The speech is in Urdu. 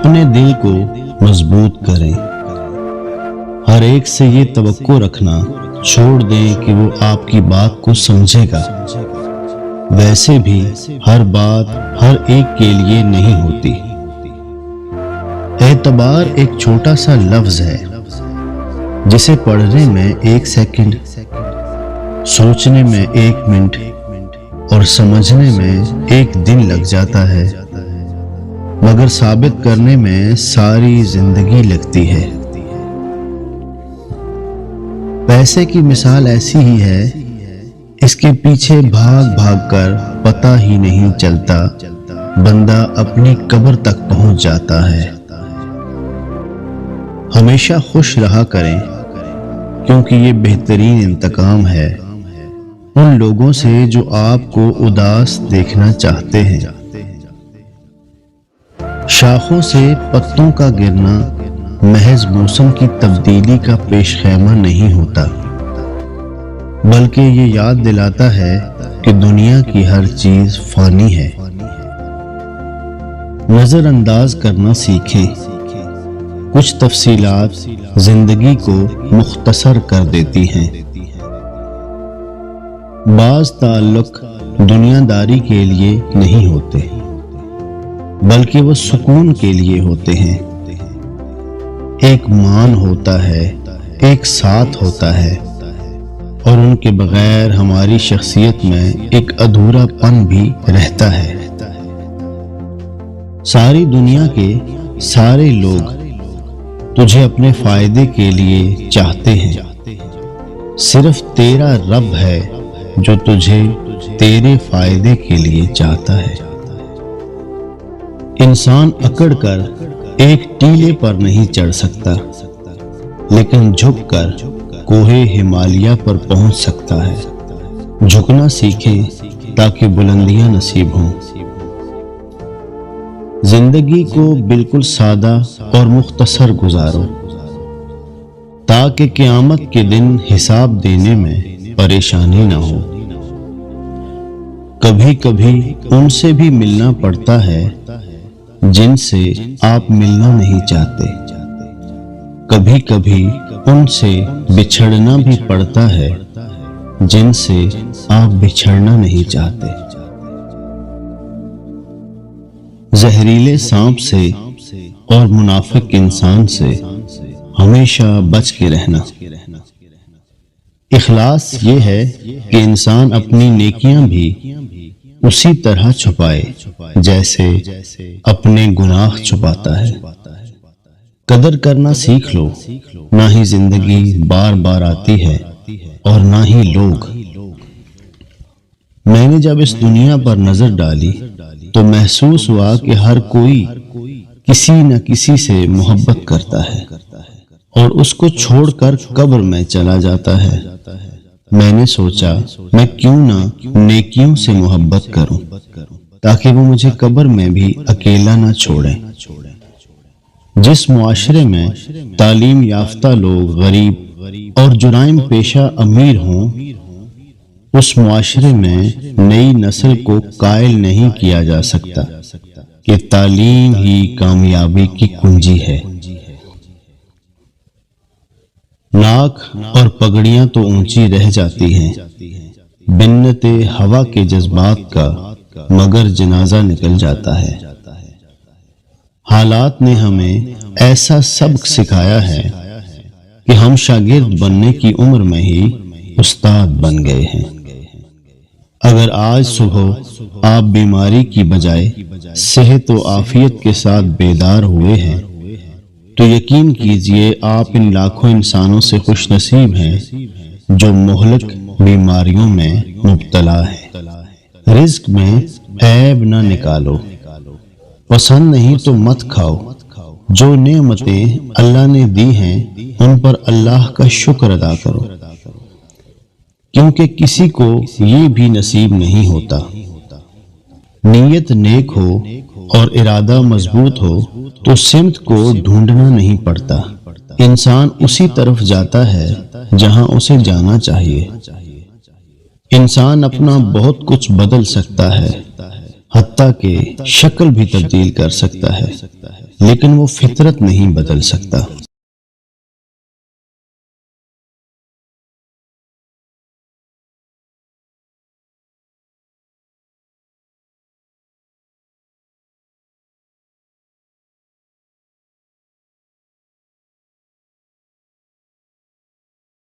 اپنے دل کو مضبوط کریں. ہر ایک سے یہ توقع رکھنا چھوڑ دیں کہ وہ آپ کی بات کو سمجھے گا. ویسے بھی ہر بات ہر ایک کے لیے نہیں ہوتی. اعتبار ایک چھوٹا سا لفظ ہے جسے پڑھنے میں 1 سیکنڈ، سوچنے میں 1 منٹ اور سمجھنے میں 1 دن لگ جاتا ہے، مگر ثابت کرنے میں ساری زندگی لگتی ہے. پیسے کی مثال ایسی ہی ہے، اس کے پیچھے بھاگ بھاگ کر پتہ ہی نہیں چلتا بندہ اپنی قبر تک پہنچ جاتا ہے. ہمیشہ خوش رہا کریں، کیونکہ یہ بہترین انتقام ہے ان لوگوں سے جو آپ کو اداس دیکھنا چاہتے ہیں. شاخوں سے پتوں کا گرنا محض موسم کی تبدیلی کا پیش خیمہ نہیں ہوتا، بلکہ یہ یاد دلاتا ہے کہ دنیا کی ہر چیز فانی ہے. نظر انداز کرنا سیکھیں. کچھ تفصیلات زندگی کو مختصر کر دیتی ہیں. بعض تعلق دنیا داری کے لیے نہیں ہوتے، بلکہ وہ سکون کے لیے ہوتے ہیں. ایک مان ہوتا ہے، ایک ساتھ ہوتا ہے، اور ان کے بغیر ہماری شخصیت میں ایک ادھورا پن بھی رہتا ہے. ساری دنیا کے سارے لوگ تجھے اپنے فائدے کے لیے چاہتے ہیں، صرف تیرا رب ہے جو تجھے تیرے فائدے کے لیے چاہتا ہے. انسان اکڑ کر ایک ٹیلے پر نہیں چڑھ سکتا، لیکن جھک کر کوہ ہمالیہ پر پہنچ سکتا ہے. جھکنا سیکھیں تاکہ بلندیاں نصیب ہوں. زندگی کو بالکل سادہ اور مختصر گزارو تاکہ قیامت کے دن حساب دینے میں پریشانی نہ ہو. کبھی کبھی ان سے بھی ملنا پڑتا ہے جن سے آپ ملنا نہیں چاہتے. کبھی کبھی ان سے بچھڑنا بھی پڑتا ہے جن سے آپ بچھڑنا نہیں چاہتے. زہریلے سانپ سے اور منافق انسان سے ہمیشہ بچ کے رہنا. اخلاص یہ ہے کہ انسان اپنی نیکیاں بھی اسی طرح چھپائے جیسے اپنے گناہ چھپاتا ہے. قدر کرنا سیکھ لو. نہ ہی زندگی بار بار آتی ہے اور نہ ہی لوگ. میں نے جب اس دنیا پر نظر ڈالی تو محسوس ہوا کہ ہر کوئی کسی نہ کسی سے محبت کرتا ہے اور اس کو چھوڑ کر قبر میں چلا جاتا ہے. میں نے سوچا میں کیوں نہ نیکیوں سے محبت کروں تاکہ وہ مجھے قبر میں بھی اکیلا نہ چھوڑیں. جس معاشرے میں تعلیم یافتہ لوگ غریب اور جرائم پیشہ امیر ہوں، اس معاشرے میں نئی نسل کو قائل نہیں کیا جا سکتا کہ تعلیم ہی کامیابی کی کنجی ہے. ناک اور پگڑیاں تو اونچی رہ جاتی ہیں، بنت ہوا کے جذبات کا مگر جنازہ نکل جاتا ہے. حالات نے ہمیں ایسا سبق سکھایا ہے کہ ہم شاگرد بننے کی عمر میں ہی استاد بن گئے ہیں. اگر آج صبح آپ بیماری کی بجائے صحت و عافیت کے ساتھ بیدار ہوئے ہیں تو یقین کیجئے آپ ان لاکھوں انسانوں سے خوش نصیب ہیں جو مہلک بیماریوں میں مبتلا ہیں. رزق میں عیب نہ نکالو. پسند نہیں تو مت کھاؤ. جو نعمتیں اللہ نے دی ہیں ان پر اللہ کا شکر ادا کرو، کیونکہ کسی کو یہ بھی نصیب نہیں ہوتا. نیت نیک ہو اور ارادہ مضبوط ہو تو سمت کو ڈھونڈنا نہیں پڑتا. انسان اسی طرف جاتا ہے جہاں اسے جانا چاہیے. انسان اپنا بہت کچھ بدل سکتا ہے، حتیٰ کہ شکل بھی تبدیل کر سکتا ہے، لیکن وہ فطرت نہیں بدل سکتا۔